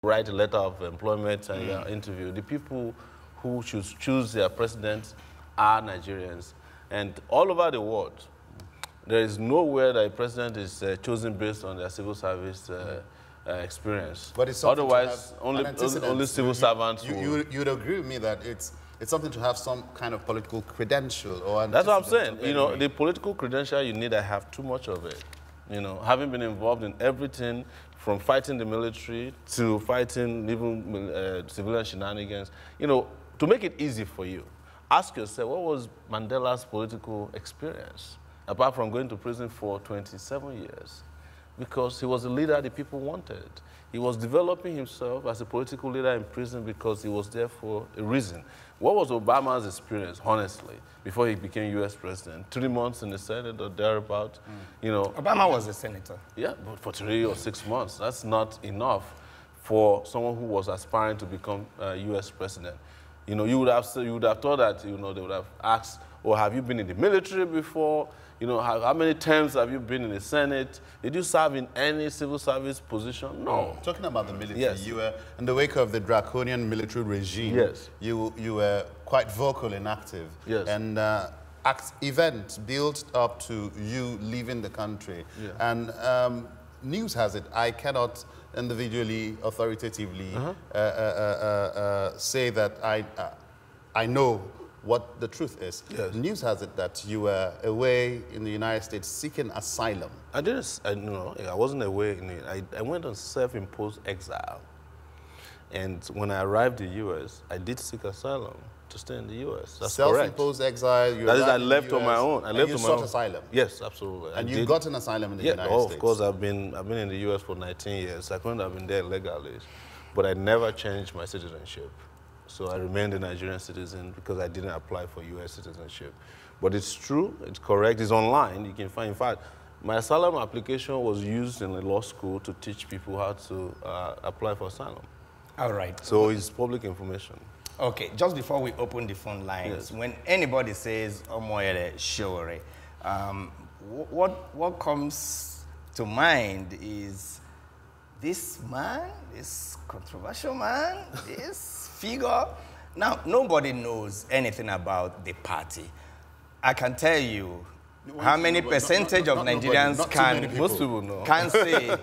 write a letter of employment and you're interviewed. The people who should choose their president are Nigerians. And all over the world, there is nowhere that a president is chosen based on their civil service experience. But it's otherwise, only civil servants you'd agree with me that it's something to have some kind of political credential or that's what I'm saying. You know, the political credential you need, I have too much of it. You know, having been involved in everything from fighting the military to fighting even civilian shenanigans, you know, to make it easy for you, ask yourself, what was Mandela's political experience, apart from going to prison for 27 years? Because he was a leader the people wanted. He was developing himself as a political leader in prison because he was there for a reason. What was Obama's experience, honestly, before he became U.S. president? 3 months in the Senate or thereabout, you know. Obama was a senator. Yeah, but for 3 or 6 months, that's not enough for someone who was aspiring to become U.S. president. You know, you would have thought that, you know, they would have asked, oh, have you been in the military before? You know, how many terms have you been in the Senate? Did you serve in any civil service position? No. Talking about the military, yes. you were, in the wake of the draconian military regime, yes. you were quite vocal and active. Yes. And events built up to you leaving the country. Yeah. And news has it, I cannot individually, authoritatively say that I know what the truth is. Yes. News has it that you were away in the United States seeking asylum. I didn't, I wasn't away. I went on self-imposed exile. And when I arrived in the U.S., I did seek asylum to stay in the U.S. That's correct. Self-imposed exile. That is, I left on my own. I left you on my sought own. asylum. Yes, absolutely. And you got an asylum in the United States. Of course, I've been in the U.S. for 19 years. I couldn't have been there legally, but I never changed my citizenship. So I remained a Nigerian citizen because I didn't apply for U.S. citizenship. But it's true, it's correct, it's online. You can find, in fact, my asylum application was used in a law school to teach people how to apply for asylum. All right. So it's public information. Okay, just before we open the phone lines, yes. When anybody says Omoyele Sowore, what comes to mind is this man, this controversial man, this figure. Now, nobody knows anything about the party. I can tell you how many percentage of Nigerians most people know. Can say,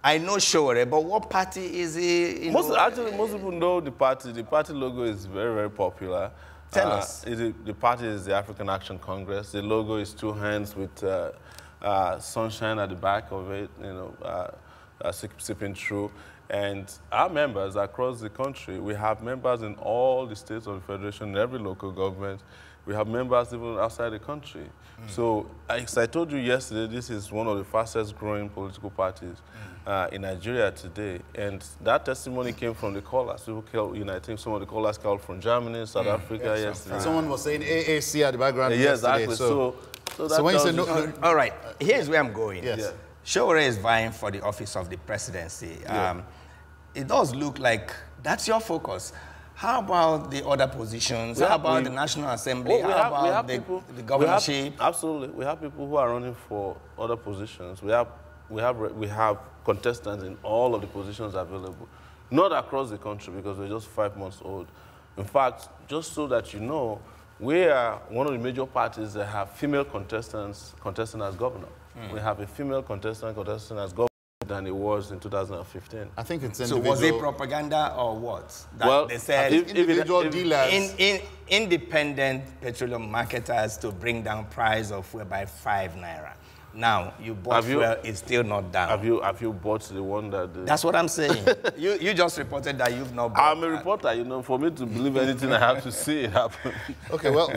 I know Sowore, but what party is he? Actually, most people know the party. The party logo is very, very popular. Tell us. The party is the African Action Congress. The logo is 2 hands with sunshine at the back of it, you know, sipping through. And our members across the country, we have members in all the states of the Federation, in every local government. We have members even outside the country. So, as I told you yesterday, this is one of the fastest growing political parties in Nigeria today. And that testimony came from the callers. People called, you know, I think some of the callers called from Germany, South Africa yesterday. Someone was saying AAC at the background yes, yesterday. Exactly. So when you say no, all right, here's where I'm going. Yes. Yeah. Sowore is vying for the office of the presidency. Yeah. It does look like that's your focus. How about the other positions? How about the National Assembly? How about the governorship? Absolutely. We have people who are running for other positions. We have contestants in all of the positions available. Not across the country because we're just 5 months old. In fact, just so that you know, we are one of the major parties that have female contestants as governor. We have a female contestant as governor than it was in 2015. I think it's individual. So was it propaganda or what? That well, they said individual dealers. Independent petroleum marketers to bring down price of fuel by 5 naira. Now, you bought fuel, it's still not down. Have you bought the one that... That's what I'm saying. you just reported that you've not bought. I'm a reporter, you know. For me to believe anything, I have to see it happen. Okay, well,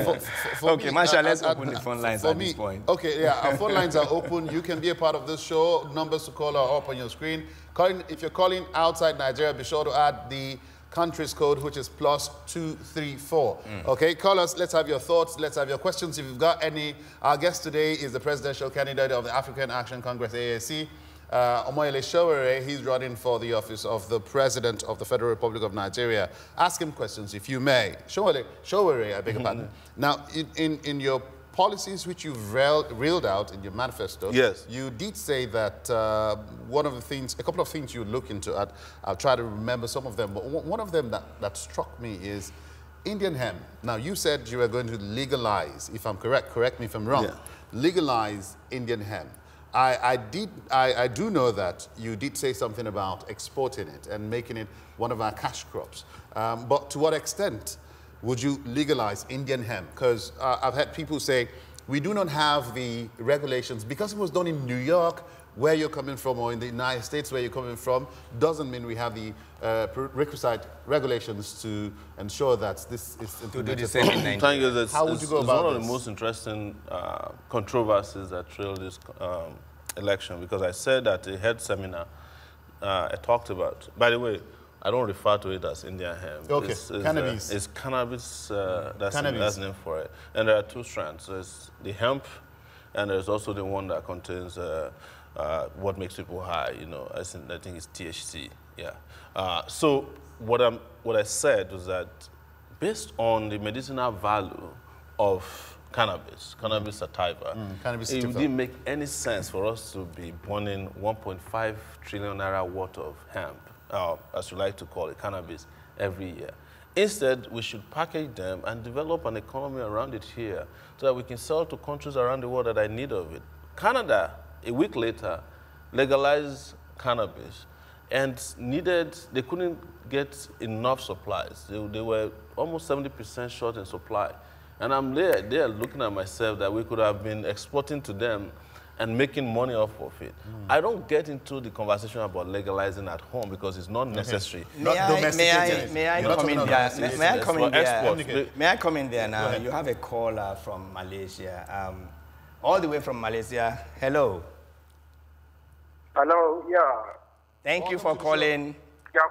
for okay, Masha, let's open the phone lines at this point. Okay, yeah, our phone lines are open. You can be a part of this show. Numbers to call are up on your screen. If you're calling outside Nigeria, be sure to add the country's code, which is +234. Okay, call us. Let's have your thoughts. Let's have your questions. If you've got any, our guest today is the presidential candidate of the African Action Congress, AAC, Omoyele Sowore. He's running for the office of the President of the Federal Republic of Nigeria. Ask him questions if you may. Sowore, I beg your pardon. Now, in your policies which you've reeled out in your manifesto, yes, you did say that one of the things, a couple of things you look into, I'll try to remember some of them, but one of them that struck me is Indian hemp. Now, you said you were going to legalize, if I'm correct me if I'm wrong, yeah, legalize Indian hemp. I do know that you did say something about exporting it and making it one of our cash crops. But to what extent would you legalize Indian hemp? Because I've had people say, we do not have the regulations. Because it was done in New York, where you're coming from, or in the United States, where you're coming from, doesn't mean we have the requisite regulations to ensure that this is implemented. To do the same in Nigeria. How would you go about It's one of this? the most interesting controversies that trailed this election, because I said at a head seminar, I talked about, by the way, I don't refer to it as Indian hemp. Okay, cannabis. It's cannabis, that's Cannabis. the name for it. And there are two strands. There's the hemp, and there's also the one that contains what makes people high, you know, I think it's THC, yeah. So what I said was that based on the medicinal value of cannabis sativa, it didn't make any sense for us to be burning 1.5 trillion naira worth of hemp, as you like to call it, cannabis, every year. Instead, we should package them and develop an economy around it here so that we can sell to countries around the world that are in need of it. Canada, a week later, legalized cannabis and they couldn't get enough supplies. They were almost 70% short in supply. And I'm there looking at myself that we could have been exporting to them and making money off of it. I don't get into the conversation about legalizing at home because it's not necessary. May I come in there now? You have a caller from Malaysia. All the way from Malaysia. Hello. Hello, yeah. Thank you for calling. Yeah.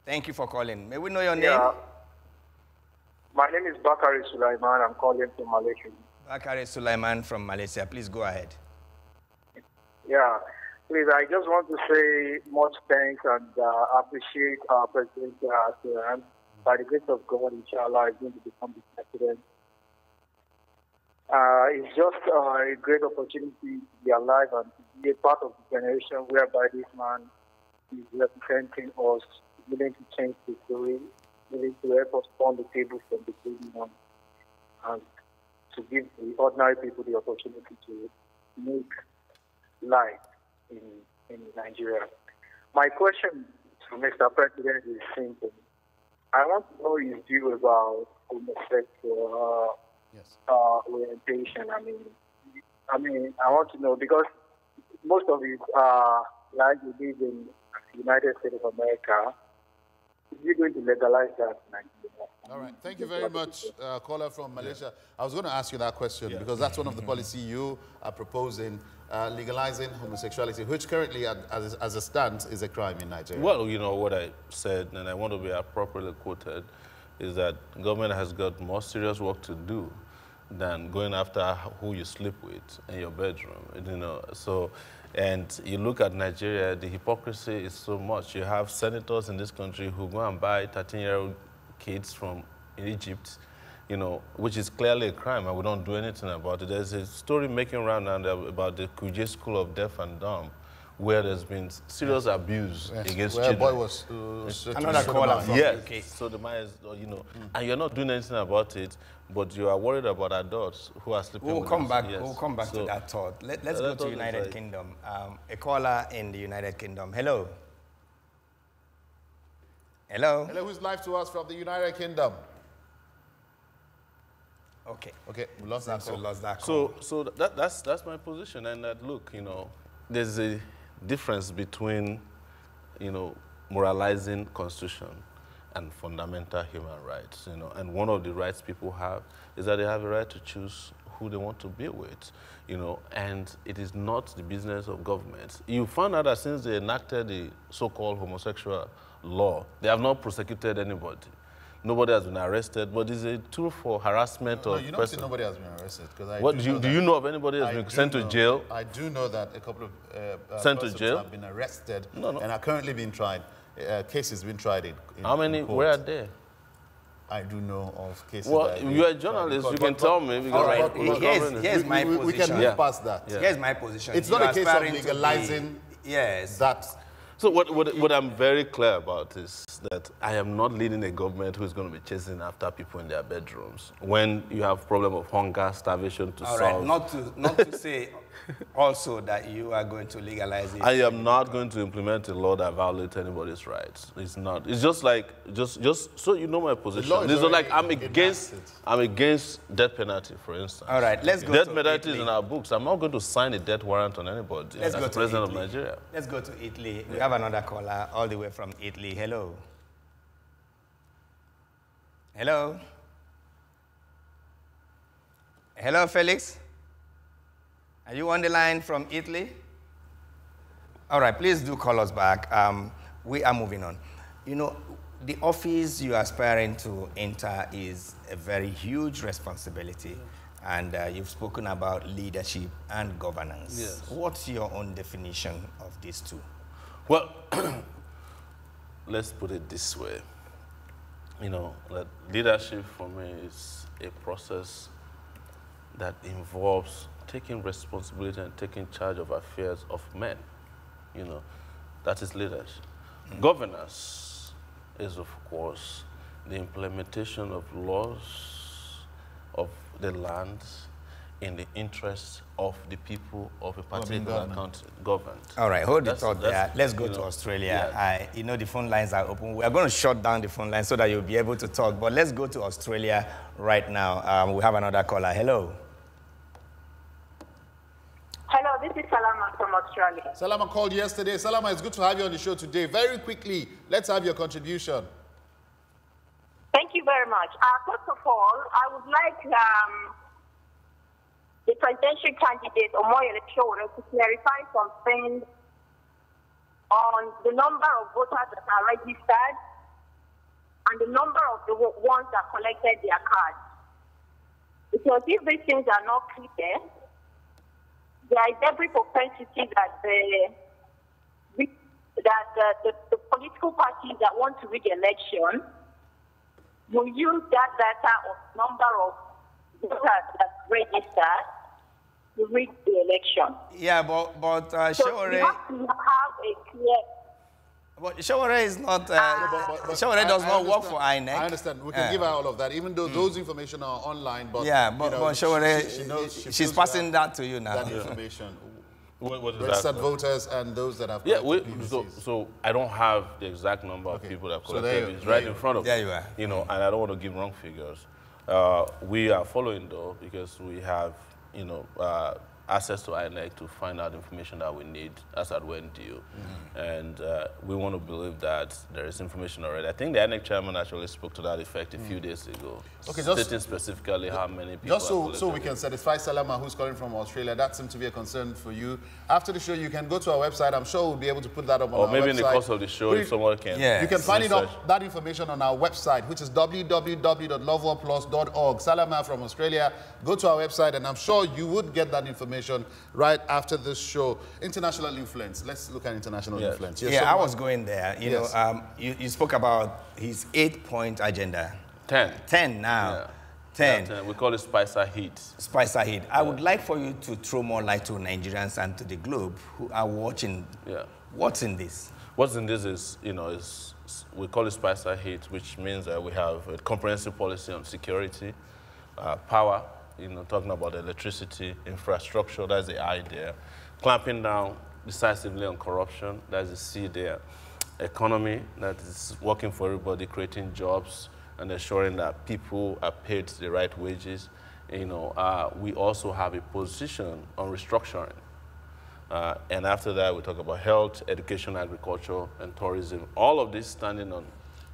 Thank you for calling. May we know your name? Yeah. My name is Bakari Sulaiman. I'm calling from Malaysia. Bakari Sulaiman from Malaysia. Please go ahead. Yeah. Please, I just want to say much thanks and appreciate our President by the grace of God, inshallah, is going to become the president. It's just a great opportunity to be alive and to be a part of the generation whereby this man is representing us, willing to change the story, willing to help us turn the table from the beginning on, and to give the ordinary people the opportunity to make life in Nigeria. My question to Mr. President is simple. I want to know his view about homosexual orientation. I want to know because most of it like we live in the United States of America. Is he going to legalize that in Nigeria? All right. Thank you very much, caller from Malaysia. I was going to ask you that question because that's one of the policy you are proposing, legalizing homosexuality, which currently, as it stands, is a crime in Nigeria. Well, you know, what I said, and I want to be appropriately quoted, is that government has got more serious work to do than going after who you sleep with in your bedroom, you know. So, and you look at Nigeria, the hypocrisy is so much. You have senators in this country who go and buy 13-year-old kids from Egypt, you know, which is clearly a crime, and we don't do anything about it. There's a story making round about the Kuje School of Deaf and Dumb, where there's been serious abuse against children. Where a boy was another caller from UK. So the man is, you know, and you're not doing anything about it, but you are worried about adults who are sleeping with us. We'll come back to that thought. Let's go to United Kingdom. A caller in the United Kingdom. Hello. Hello. Hello, who's live to us from the United Kingdom? Okay. Okay, we lost that So call. that's my position, and that look, you know, there's a difference between, you know, moralizing constitution and fundamental human rights, you know. And one of the rights people have is that they have a right to choose who they want to be with, you know, and it is not the business of government. You found out that since they enacted the so-called homosexual law, they have not prosecuted anybody. Nobody has been arrested, but it's a tool for harassment of you don't say nobody has been arrested. Do you know of anybody who has been sent to jail? I do know that a couple of sent to persons jail? have been arrested and No. are currently being tried. Cases being tried in How many? court. Where are they? I do know of cases. Well, that you're a journalist. You can tell me. All right. Because Here's my position. We can move past that. Yeah. Here's my position. It's not a case of legalizing yes. that. So what I'm very clear about is that I am not leading a government who is going to be chasing after people in their bedrooms when you have problem of hunger, starvation to All solve. right. Not to say also that you are going to legalize it. I am not going to implement a law that violates anybody's rights. It's not. It's just like just so you know my position. It's not like I'm against death penalty, for instance. All right, let's go death to penalty is Italy. in our books. I'm not going to sign a death warrant on anybody Let's as go the to president Italy. of Nigeria. Let's go to Italy. We have another caller all the way from Italy. Hello. Hello. Hello, Felix. Are you on the line from Italy? All right, please do call us back. We are moving on. You know, the office you are aspiring to enter is a very huge responsibility. And you've spoken about leadership and governance. Yes. What's your own definition of these two? Well, let's put it this way. You know, that leadership for me is a process that involves taking responsibility and taking charge of affairs of men. You know, that is leadership. Governance is, of course, the implementation of laws of the land in the interest of the people of a particular country, governed. All right, hold the thought there. Let's go to Australia. Yeah. You know the phone lines are open. We are going to shut down the phone lines so that you'll be able to talk. But let's go to Australia right now. We have another caller. Hello. Hello, this is Salama from Australia. Salama called yesterday. Salama, it's good to have you on the show today. Very quickly, let's have your contribution. Thank you very much. First of all, I would like the presidential candidate, Omoyele Sowore, to clarify some things on the number of voters that are registered and the number of the ones that collected their cards. Because if these things are not clear, there is every propensity that the political parties that want to rig election will use that data of number of voters that registered to rig the election. Yeah, but So Sowore... we have to have a clear... But Sowore is not... Sowore does not work for INEC. I understand. We can give her all of that, even though those information are online. But yeah, but Sowore, she's passing that to you now. That information. What is Registered that? voters and those that have Yeah, so I don't have the exact number of people that So collected. It's right in front of me. There you are. You know, and I don't want to give wrong figures. We are following though because we have, you know, access to INEC to find out information that we need as at when due. And we want to believe that there is information already. I think the INEC chairman actually spoke to that effect a few days ago, stating specifically how many people Just so we can satisfy Salama, who's calling from Australia, that seems to be a concern for you. After the show, you can go to our website. I'm sure we'll be able to put that up on our website. Or maybe in the course of the show, if someone can. Yeah. You can find that information on our website, which is www.LoveworldPlus.org. Salama from Australia, go to our website, and I'm sure you would get that information right after this show. International influence. Let's look at international influence. Yes, Yeah, I was going there. You know, you spoke about his 8-point agenda. 10. 10 now. Yeah. 10. Yeah, 10. We call it Spicer Heat. Spicer Heat. I would like for you to throw more light to Nigerians and to the globe who are watching. Yeah. What's in this? What's in this is, you know, we call it Spicer Heat, which means that we have a comprehensive policy on security, power, you know, talking about electricity, infrastructure, that's the I there. Clamping down decisively on corruption, that's the C there. Economy, that is working for everybody, creating jobs and ensuring that people are paid the right wages. You know, we also have a position on restructuring. And after that, we talk about health, education, agriculture, and tourism. All of this standing on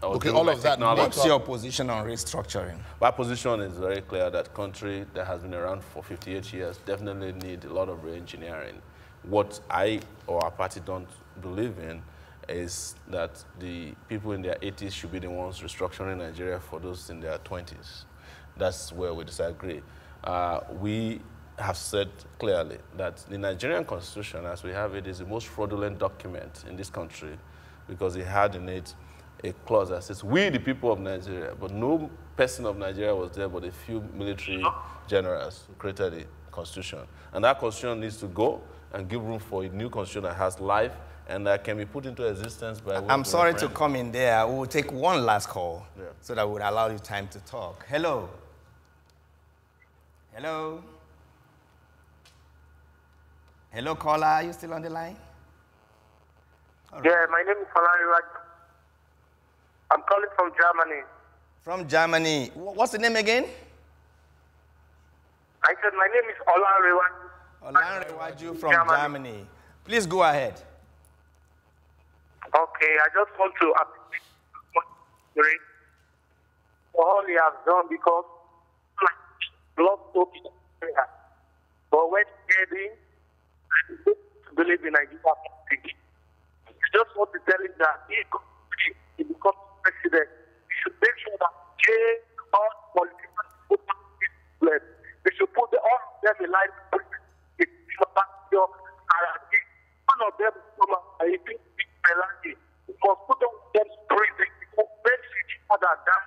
all of that. What's your position on restructuring? My position is very clear that country that has been around for 58 years definitely need a lot of re-engineering. What I or our party don't believe in is that the people in their 80s should be the ones restructuring Nigeria for those in their 20s. That's where we disagree. We have said clearly that the Nigerian constitution, as we have it, is the most fraudulent document in this country because it had in it a clause that says, we the people of Nigeria, but no person of Nigeria was there but a few military generals who created the constitution. And that constitution needs to go and give room for a new constitution that has life and that can be put into existence by... I'm sorry to come in there. We will take one last call so that would allow you time to talk. Hello. Hello. Hello, caller. Are you still on the line? Yeah, my name is Falari Raj. I'm calling from Germany. From Germany. What's the name again? I said my name is Olanrewaju from Germany. Please go ahead. Okay, I just want to appreciate for all he has done because love so much. But when he to believe in Nigeria, I just want to tell him that he becomes president. We should make sure that all politicians put they should put all of them in line. One of them I think we must put on them prison because when each other die,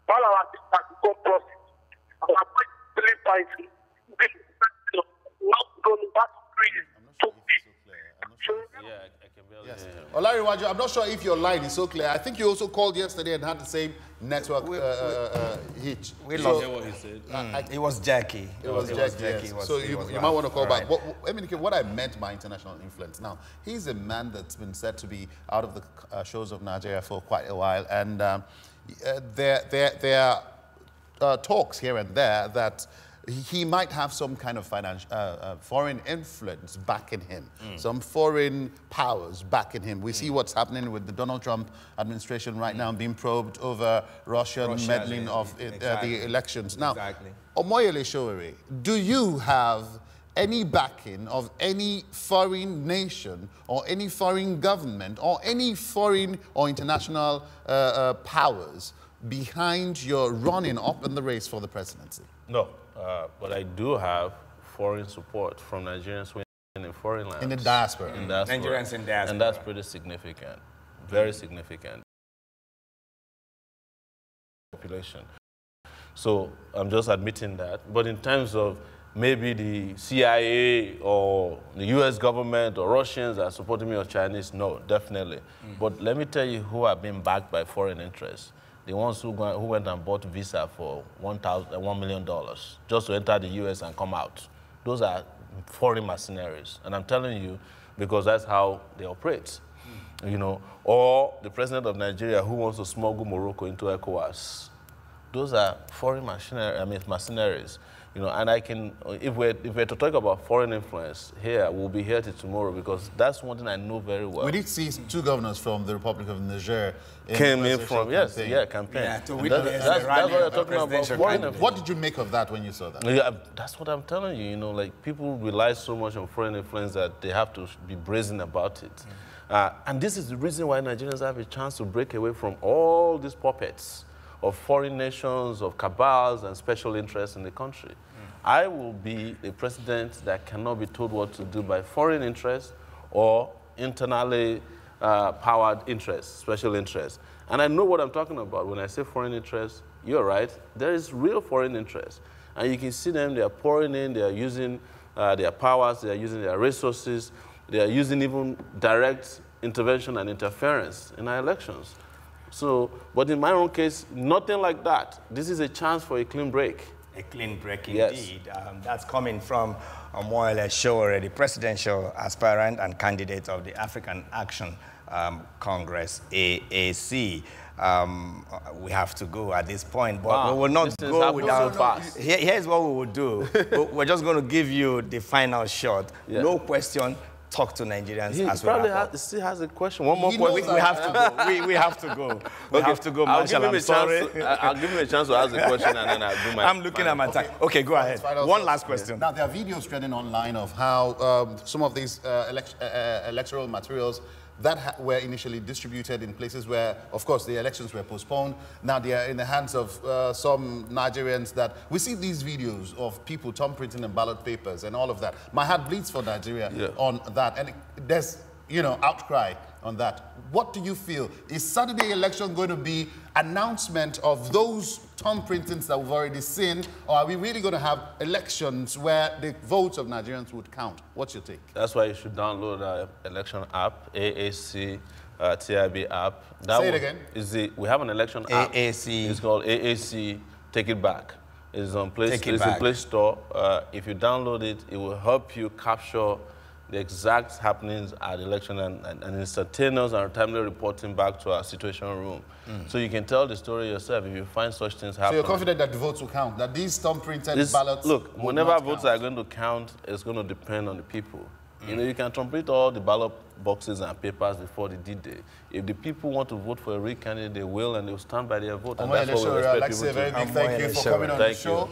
all our things have become process. Our belief is not going back to prison. Yeah, I can barely Yes. hear him. Olariwaju, I'm not sure if your line is so clear. I think you also called yesterday and had the same network hitch. We Did you lost hear what he said? It was Jackie. It was Jackie, yes. So you might want to call back. What I meant by international influence. Now, he's a man that's been said to be out of the shores of Nigeria for quite a while, and there are talks here and there that he might have some kind of foreign influence backing him, some foreign powers backing him. We see what's happening with the Donald Trump administration right now being probed over Russian meddling of the elections. Now, Omoyele Sowore, do you have any backing of any foreign nation or any foreign government or any foreign or international powers behind your running up in the race for the presidency? No, but I do have foreign support from Nigerians who are in foreign lands. In the diaspora. Nigerians in diaspora. And that's pretty significant, very significant population. So I'm just admitting that. But in terms of maybe the CIA or the US government or Russians are supporting me or Chinese, no, definitely. But let me tell you who have been backed by foreign interests. The ones who went and bought visa for $1 million just to enter the US and come out. Those are foreign mercenaries. And I'm telling you, because that's how they operate. You know, or the president of Nigeria who wants to smuggle Morocco into ECOWAS. Those are foreign mercenaries. You know, and I can, if we're to talk about foreign influence here, we'll be here till tomorrow because that's one thing I know very well. We did see two governors from the Republic of Niger came in from campaign. Yeah, to that's what you're talking about. Foreign influence. What did you make of that when you saw that? Yeah, that's what I'm telling you. You know, like people rely so much on foreign influence that they have to be brazen about it. And this is the reason why Nigerians have a chance to break away from all these puppets of foreign nations, of cabals and special interests in the country. I will be a president that cannot be told what to do by foreign interests or internally powered interests, special interests. And I know what I'm talking about when I say foreign interests. You're right. There is real foreign interests. And you can see them, they are pouring in, they are using their powers, they are using their resources, they are using even direct intervention and interference in our elections. So, but in my own case, nothing like that. This is a chance for a clean break. A clean break indeed. That's coming from Omoyele Sowore, the presidential aspirant and candidate of the African Action Congress, AAC. We have to go at this point, but we will not go without... Here's what we will do. We're just going to give you the final shot. No question. Talk to Nigerians as well. He probably still has a question. One more question. We have to go. We have to go. We have to go, Marshall. I'm sorry. I'll give him a chance to ask the question and then I'll do my... I'm looking at my time. Okay, go ahead. One last question. Now, there are videos trending online of how some of these electoral materials that were initially distributed in places where, of course, the elections were postponed. Now they are in the hands of some Nigerians that... We see these videos of people thumbprinting and ballot papers and all of that. My heart bleeds for Nigeria on that. And there's outcry on that. What do you feel? Is Saturday election going to be announcement of those thumb printings that we've already seen, or are we really going to have elections where the votes of Nigerians would count? What's your take? That's why you should download our election app, AAC TIB app. Say it again. We have an election app. AAC. It's called AAC Take It Back. It's on Play Store. If you download it, it will help you capture the exact happenings at the election and instantaneous and timely reporting back to our situation room. So you can tell the story yourself if you find such things happening. So you're confident that the votes will count, that these thumb-printed ballots Look, will whenever not votes count. are going to count, it's going to depend on the people. You can complete all the ballot boxes and papers before the D-Day. If the people want to vote for a real candidate, they will, and they will stand by their vote. And that's what we expect I'd like to say a very big thank you for coming on the show.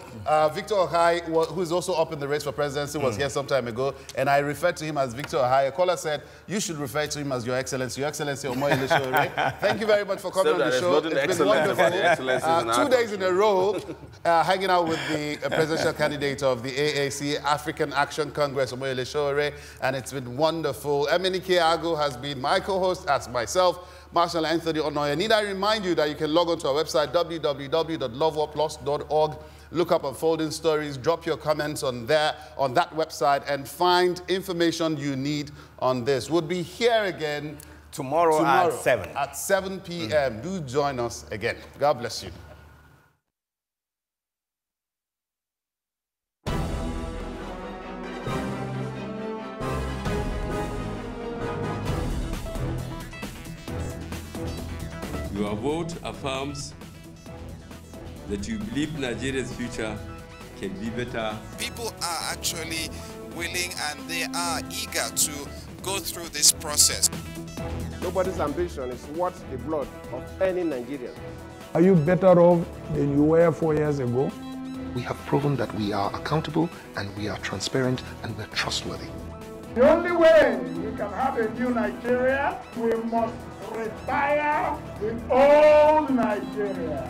Victor Ohai, who is also up in the race for presidency, was here some time ago, and I referred to him as Victor Ohai. A caller said, you should refer to him as Your Excellency. Your Excellency, Omoyele Sowore. Thank you very much for coming on the show. It's been wonderful. 2 days in a row, hanging out with the presidential candidate of the AAC, African Action Congress, Omoyele Sowore, and it's been wonderful. Emenike Ago has been my co-host, as myself, Marshall Anthony Onoye. Need I remind you that you can log on to our website, www.loveworldplus.org. Look up Unfolding Stories, drop your comments on that website, and find information you need on this. We'll be here again tomorrow at 7. At 7 p.m. Do join us again. God bless you. Your vote affirms that you believe Nigeria's future can be better. People are actually willing and they are eager to go through this process. Nobody's ambition is worth the blood of any Nigerian. Are you better off than you were 4 years ago? We have proven that we are accountable and we are transparent and we're trustworthy. The only way we can have a new Nigeria, we must retire the old Nigeria.